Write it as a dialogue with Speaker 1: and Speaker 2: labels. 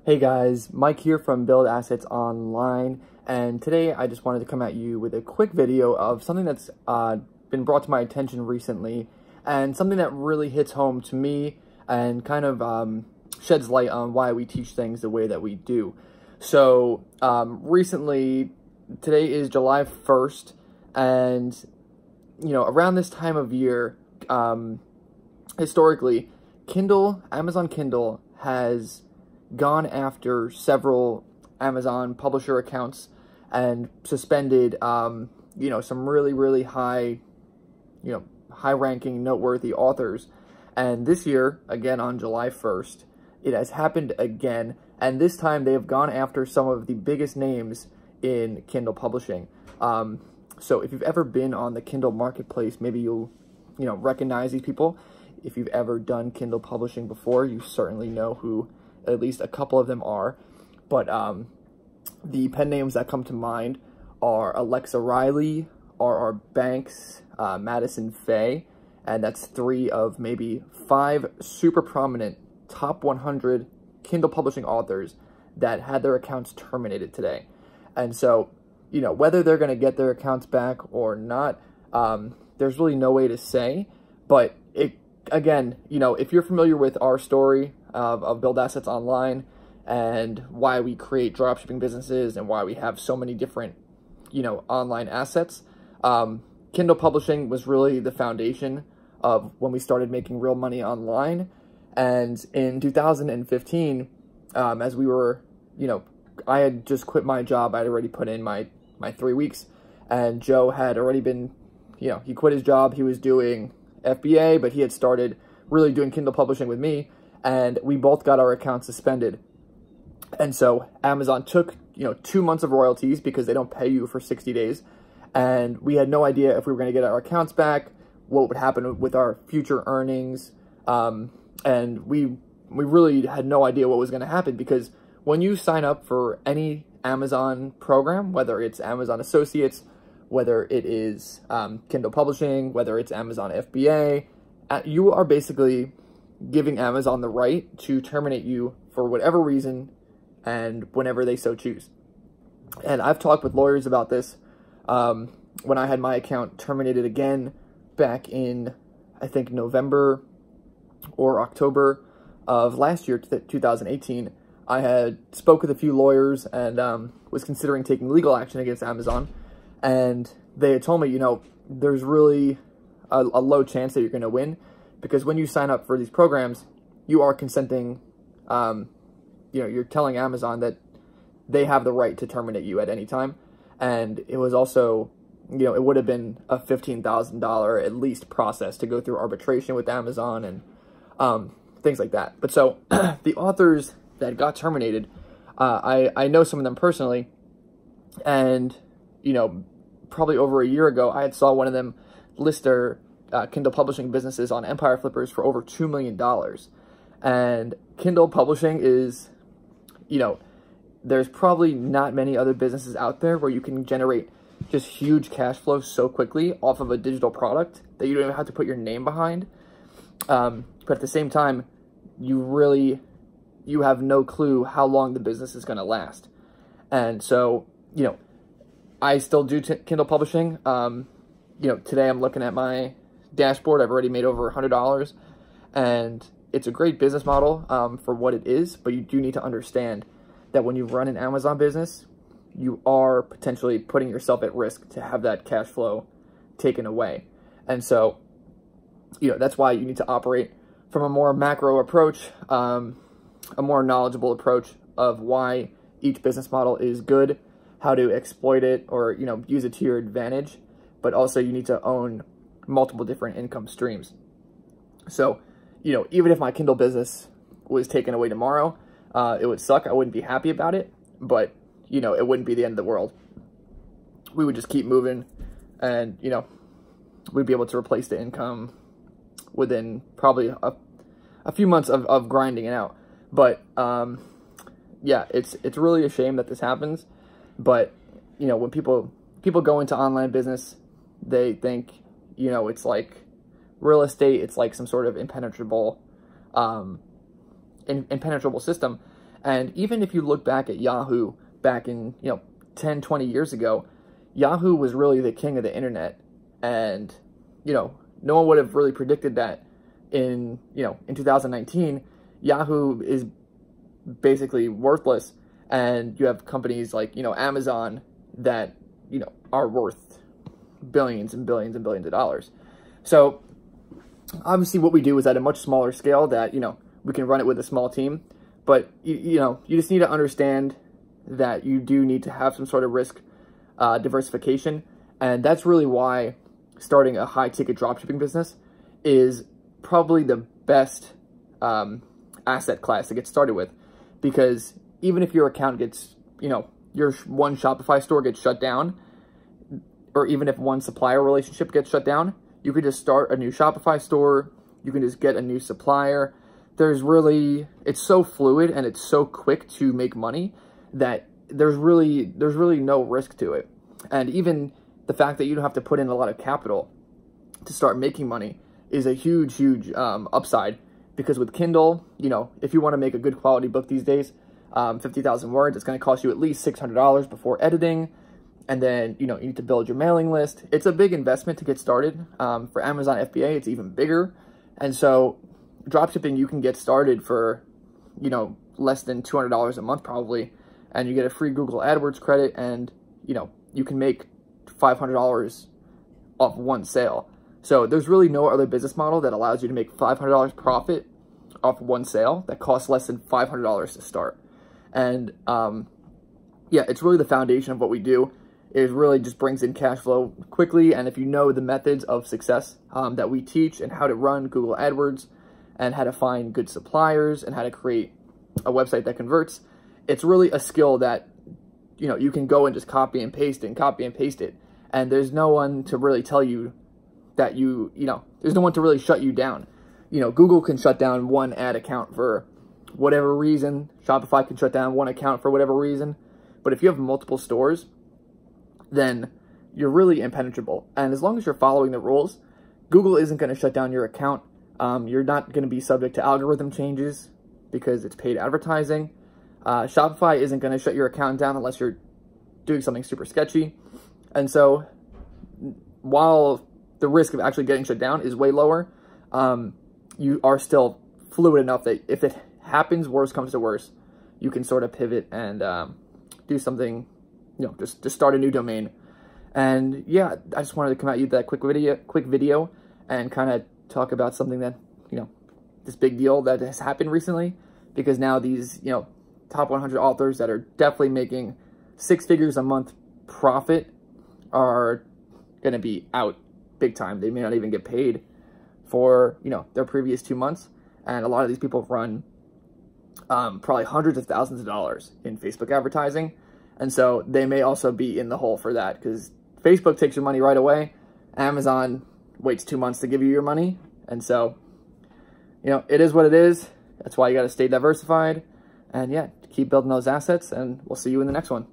Speaker 1: Hey guys, Mike here from Build Assets Online, and today I just wanted to come at you with a quick video of something that's been brought to my attention recently, and something that really hits home to me and kind of sheds light on why we teach things the way that we do. So recently, today is July 1st, and around this time of year, historically, Amazon Kindle has gone after several Amazon publisher accounts and suspended, some really high, high-ranking, noteworthy authors. And this year, again on July 1st, it has happened again. And this time they have gone after some of the biggest names in Kindle Publishing. So if you've ever been on the Kindle marketplace, maybe you'll, recognize these people. If you've ever done Kindle Publishing before, you certainly know who at least a couple of them are. But the pen names that come to mind are Alexa Riley, R.R. Banks, Madison Fay, and that's 3 of maybe 5 super prominent top 100 Kindle Publishing authors that had their accounts terminated today. And so, whether they're going to get their accounts back or not, there's really no way to say. But again, if you're familiar with our story of Build Assets Online and why we create dropshipping businesses and why we have so many different, online assets, Kindle Publishing was really the foundation of when we started making real money online. And in 2015, as we were, I had just quit my job. I'd already put in my 3 weeks, and Joe had already been, he quit his job. He was doing FBA, but he had started really doing Kindle Publishing with me, and we both got our accounts suspended. And so Amazon took, 2 months of royalties because they don't pay you for 60 days. And we had no idea if we were going to get our accounts back, what would happen with our future earnings. And we really had no idea what was going to happen, because when you sign up for any Amazon program, whether it's Amazon Associates, whether it is Kindle Publishing, whether it's Amazon FBA, you are basically giving Amazon the right to terminate you for whatever reason and whenever they so choose. And I've talked with lawyers about this when I had my account terminated again back in, I think, November or October of last year, 2018. I had spoke with a few lawyers and was considering taking legal action against Amazon. And they had told me, there's really a low chance that you're going to win, because when you sign up for these programs, you are consenting, you're telling Amazon that they have the right to terminate you at any time. And it was also, it would have been a $15,000 at least process to go through arbitration with Amazon and things like that. But so the authors that got terminated, I know some of them personally, and probably over a year ago, I had saw one of them list their Kindle Publishing businesses on Empire Flippers for over $2 million. And Kindle Publishing is, there's probably not many other businesses out there where you can generate just huge cash flow so quickly off of a digital product that you don't even have to put your name behind. But at the same time, you have no clue how long the business is going to last. And so, I still do Kindle Publishing. Today I'm looking at my dashboard. I've already made over $100, and it's a great business model for what it is. But you do need to understand that when you run an Amazon business, you are potentially putting yourself at risk to have that cash flow taken away. And so, that's why you need to operate from a more macro approach, a more knowledgeable approach of why each business model is good, how to exploit it or, use it to your advantage. But also you need to own multiple different income streams. So, even if my Kindle business was taken away tomorrow, it would suck. I wouldn't be happy about it, but, it wouldn't be the end of the world. We would just keep moving and, we'd be able to replace the income within probably a few months of grinding it out. But, yeah, it's really a shame that this happens. But, when people go into online business, they think, it's like real estate. It's like some sort of impenetrable impenetrable system. And even if you look back at Yahoo back in, 10, 20 years ago, Yahoo was really the king of the internet. And, no one would have really predicted that in 2019, Yahoo is basically worthless. And you have companies like, Amazon that, are worth billions and billions and billions of dollars. So obviously what we do is at a much smaller scale that, we can run it with a small team. But, you just need to understand that you do need to have some sort of risk diversification. And that's really why starting a high-ticket dropshipping business is probably the best asset class to get started with. Because even if your account gets, your one Shopify store gets shut down, or even if one supplier relationship gets shut down, you could just start a new Shopify store. You can just get a new supplier. It's so fluid and it's so quick to make money that there's really no risk to it. And even the fact that you don't have to put in a lot of capital to start making money is a huge upside. Because with Kindle, if you want to make a good quality book these days, 50,000 words, it's going to cost you at least $600 before editing. And then, you need to build your mailing list. It's a big investment to get started. For Amazon FBA, it's even bigger. And so dropshipping, you can get started for, less than $200 a month probably. And you get a free Google AdWords credit and, you can make $500 off one sale. So there's really no other business model that allows you to make $500 profit off one sale that costs less than $500 to start. And yeah, it's really the foundation of what we do. It really just brings in cash flow quickly. And if you know the methods of success that we teach and how to run Google AdWords and how to find good suppliers and how to create a website that converts, it's really a skill that, you can go and just copy and paste it and copy and paste it. And there's no one to really tell you that there's no one to really shut you down. Google can shut down one ad account for whatever reason. Shopify can shut down one account for whatever reason. But if you have multiple stores, then you're really impenetrable. And as long as you're following the rules, Google isn't going to shut down your account. You're not going to be subject to algorithm changes because it's paid advertising. Shopify isn't going to shut your account down unless you're doing something super sketchy. And so while the risk of actually getting shut down is way lower, you are still fluid enough that if it happens, worse comes to worse, you can sort of pivot and do something, just start a new domain. And yeah, I just wanted to come at you with that quick video and kind of talk about something that, this big deal that has happened recently, because now these, top 100 authors that are definitely making 6 figures a month profit are going to be out big time. They may not even get paid for, their previous 2 months. And a lot of these people run probably hundreds of thousands of dollars in Facebook advertising. And so they may also be in the hole for that, because Facebook takes your money right away. Amazon waits 2 months to give you your money. And so, it is what it is. That's why you got to stay diversified. And yeah, keep building those assets, and we'll see you in the next one.